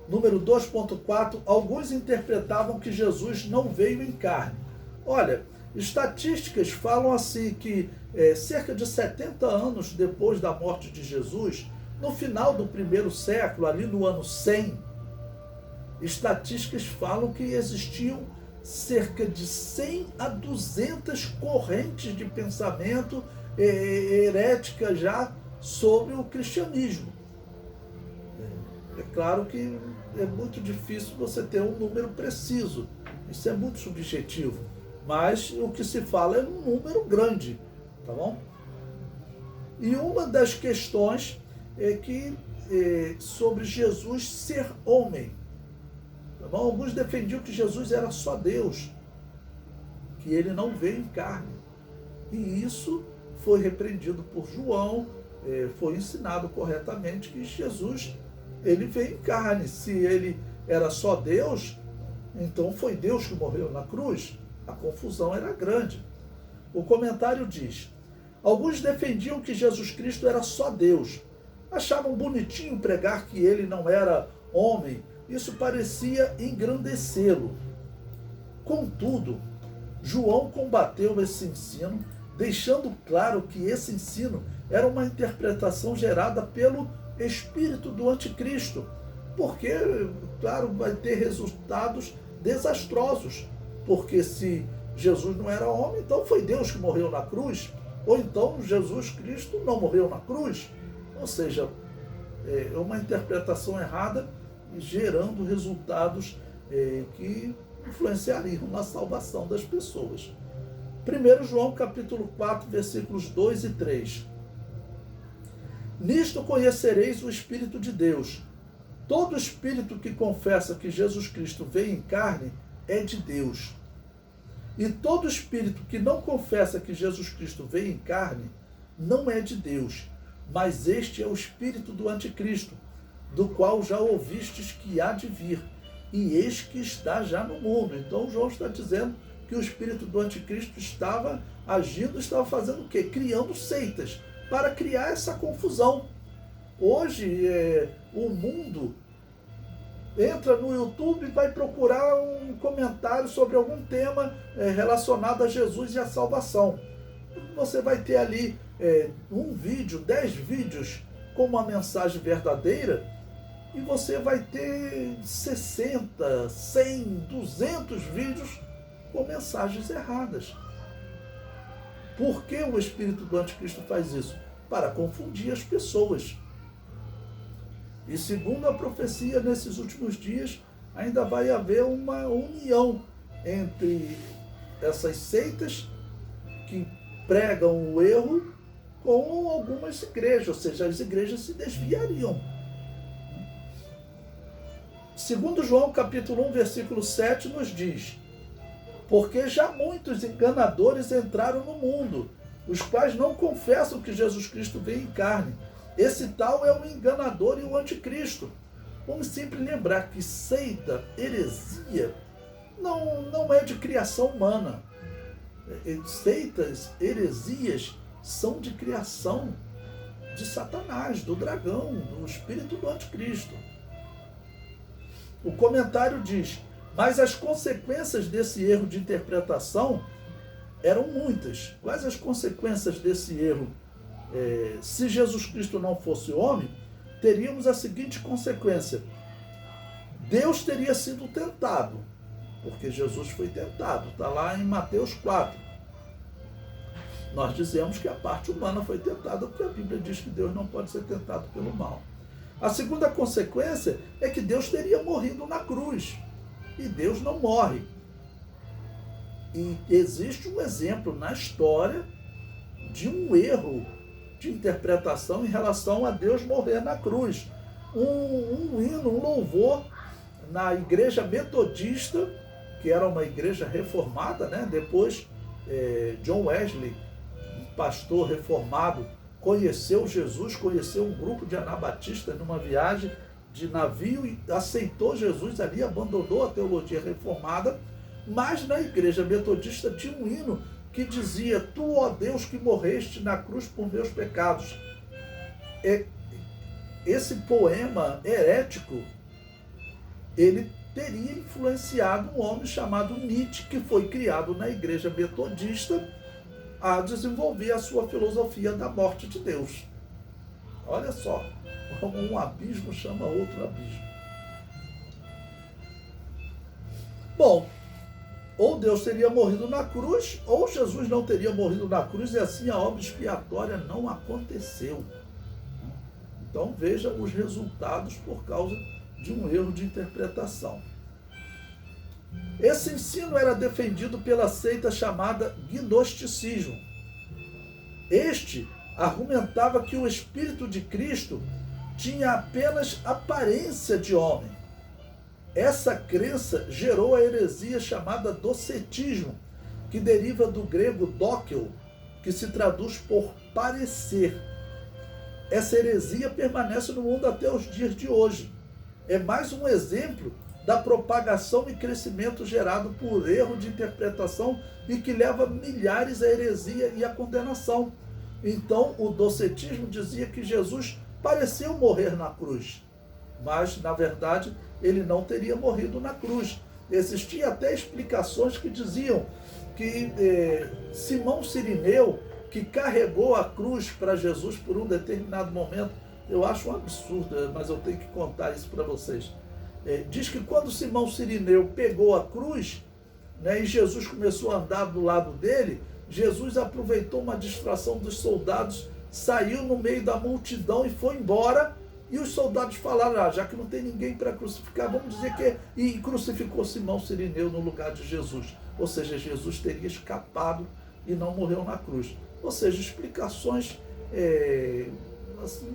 Número 2.4, alguns interpretavam que Jesus não veio em carne. Olha, estatísticas falam assim que cerca de 70 anos depois da morte de Jesus, no final do primeiro século, ali no ano 100, estatísticas falam que existiam cerca de 100 a 200 correntes de pensamento heréticas já sobre o cristianismo. É claro que é muito difícil você ter um número preciso, isso é muito subjetivo, mas o que se fala é um número grande, tá bom? E uma das questões é que sobre Jesus ser homem, tá bom? Alguns defendiam que Jesus era só Deus, que ele não veio em carne, e isso foi repreendido por João, foi ensinado corretamente que Jesus ele veio em carne. Se ele era só Deus, então foi Deus que morreu na cruz. A confusão era grande. O comentário diz: alguns defendiam que Jesus Cristo era só Deus. Achavam bonitinho pregar que ele não era homem. Isso parecia engrandecê-lo. Contudo, João combateu esse ensino, deixando claro que esse ensino era uma interpretação gerada pelo espírito do anticristo, porque, claro, vai ter resultados desastrosos, porque se Jesus não era homem, então foi Deus que morreu na cruz, ou então Jesus Cristo não morreu na cruz, ou seja, é uma interpretação errada, gerando resultados que influenciariam na salvação das pessoas. 1 João capítulo 4, versículos 2 e 3. Nisto conhecereis o Espírito de Deus. Todo espírito que confessa que Jesus Cristo veio em carne é de Deus. E todo espírito que não confessa que Jesus Cristo veio em carne não é de Deus, mas este é o espírito do anticristo, do qual já ouvistes que há de vir, e eis que está já no mundo. Então João está dizendo que o espírito do anticristo estava agindo, estava fazendo o quê? Criando seitas, para criar essa confusão. Hoje, o mundo entra no YouTube e vai procurar um comentário sobre algum tema relacionado a Jesus e a salvação. Você vai ter ali um vídeo, 10 vídeos com uma mensagem verdadeira, e você vai ter 60, 100, 200 vídeos com mensagens erradas. Por que o espírito do anticristo faz isso? Para confundir as pessoas. E segundo a profecia, nesses últimos dias, ainda vai haver uma união entre essas seitas que pregam o erro com algumas igrejas, ou seja, as igrejas se desviariam. Segundo João capítulo 1, versículo 7, nos diz: porque já muitos enganadores entraram no mundo, os quais não confessam que Jesus Cristo veio em carne. Esse tal é o enganador e o anticristo. Vamos sempre lembrar que seita, heresia, não é de criação humana. Seitas, heresias, são de criação de Satanás, do dragão, do espírito do anticristo. O comentário diz: mas as consequências desse erro de interpretação eram muitas. Quais as consequências desse erro? Se Jesus Cristo não fosse homem, teríamos a seguinte consequência: Deus teria sido tentado, porque Jesus foi tentado, está lá em Mateus 4. Nós dizemos que a parte humana foi tentada, porque a Bíblia diz que Deus não pode ser tentado pelo mal. A segunda consequência é que Deus teria morrido na cruz, e Deus não morre. E existe um exemplo na história de um erro de interpretação em relação a Deus morrer na cruz. Um hino, um louvor na igreja metodista, que era uma igreja reformada, né? Depois John Wesley, um pastor reformado, conheceu Jesus, conheceu um grupo de anabatistas numa viagem de navio e aceitou Jesus ali, abandonou a teologia reformada, mas na igreja metodista tinha um hino que dizia: tu, ó Deus, que morreste na cruz por meus pecados. Esse poema herético ele teria influenciado um homem chamado Nietzsche, que foi criado na igreja metodista, a desenvolver a sua filosofia da morte de Deus. Olha só, um abismo chama outro abismo. Bom, ou Deus teria morrido na cruz, ou Jesus não teria morrido na cruz, e assim a obra expiatória não aconteceu. Então veja os resultados por causa de um erro de interpretação. Esse ensino era defendido pela seita chamada gnosticismo. Este argumentava que o Espírito de Cristo tinha apenas aparência de homem. Essa crença gerou a heresia chamada docetismo, que deriva do grego dokel, que se traduz por parecer. Essa heresia permanece no mundo até os dias de hoje. É mais um exemplo da propagação e crescimento gerado por erro de interpretação e que leva milhares à heresia e à condenação. Então, o docetismo dizia que Jesus pareceu morrer na cruz, mas, na verdade, ele não teria morrido na cruz. Existiam até explicações que diziam que Simão Cirineu, que carregou a cruz para Jesus por um determinado momento, eu acho um absurdo, mas eu tenho que contar isso para vocês. Diz que quando Simão Cirineu pegou a cruz, né, e Jesus começou a andar do lado dele, Jesus aproveitou uma distração dos soldados, saiu no meio da multidão e foi embora. E os soldados falaram, já que não tem ninguém para crucificar, vamos dizer que... E crucificou Simão Cirineu no lugar de Jesus. Ou seja, Jesus teria escapado e não morreu na cruz. Ou seja, explicações assim,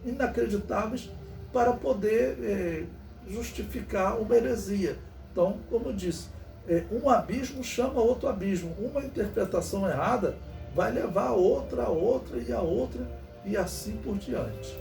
inacreditáveis para poder justificar uma heresia. Então, como eu disse, um abismo chama outro abismo. Uma interpretação errada vai levar a outra e a outra, e assim por diante.